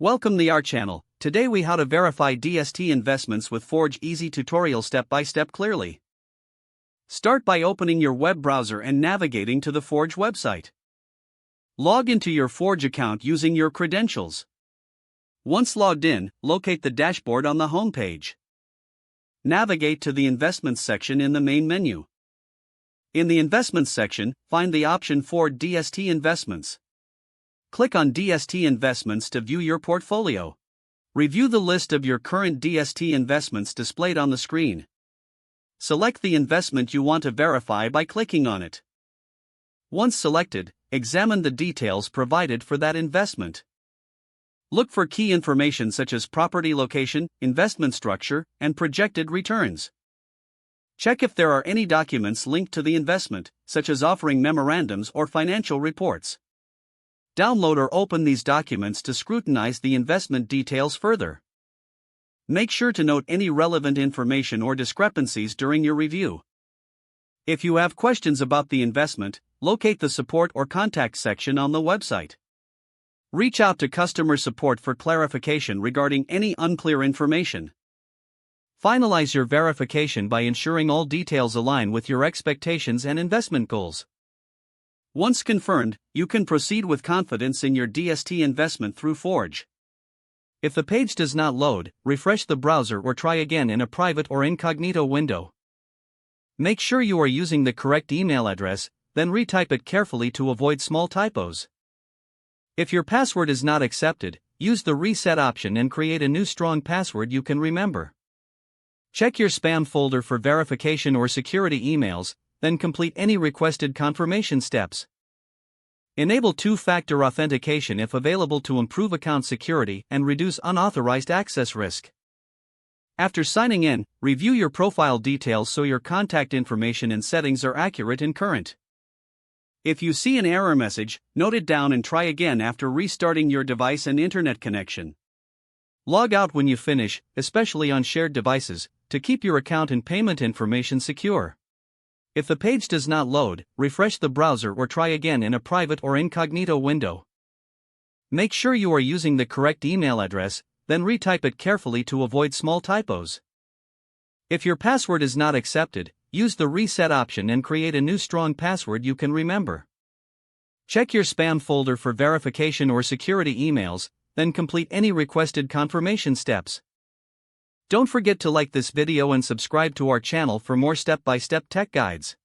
Welcome to our channel. Today we how to verify DST investments with Forge. Easy tutorial step by step clearly. Start by opening your web browser and navigating to the Forge website. Log into your Forge account using your credentials. Once logged in, locate the dashboard on the home page. Navigate to the Investments section in the main menu. In the Investments section, find the option for DST Investments. Click on DST Investments to view your portfolio. Review the list of your current DST investments displayed on the screen. Select the investment you want to verify by clicking on it. Once selected, examine the details provided for that investment. Look for key information such as property location, investment structure, and projected returns. Check if there are any documents linked to the investment, such as offering memorandums or financial reports. Download or open these documents to scrutinize the investment details further. Make sure to note any relevant information or discrepancies during your review. If you have questions about the investment, locate the support or contact section on the website. Reach out to customer support for clarification regarding any unclear information. Finalize your verification by ensuring all details align with your expectations and investment goals. Once confirmed, you can proceed with confidence in your DST investment through Forge. If the page does not load, refresh the browser or try again in a private or incognito window. Make sure you are using the correct email address, then retype it carefully to avoid small typos. If your password is not accepted, use the reset option and create a new strong password you can remember. Check your spam folder for verification or security emails, then complete any requested confirmation steps. Enable two-factor authentication if available to improve account security and reduce unauthorized access risk. After signing in, review your profile details so your contact information and settings are accurate and current. If you see an error message, note it down and try again after restarting your device and internet connection. Log out when you finish, especially on shared devices, to keep your account and payment information secure. If the page does not load, refresh the browser or try again in a private or incognito window. Make sure you are using the correct email address, then retype it carefully to avoid small typos. If your password is not accepted, use the reset option and create a new strong password you can remember. Check your spam folder for verification or security emails, then complete any requested confirmation steps. Don't forget to like this video and subscribe to our channel for more step-by-step tech guides.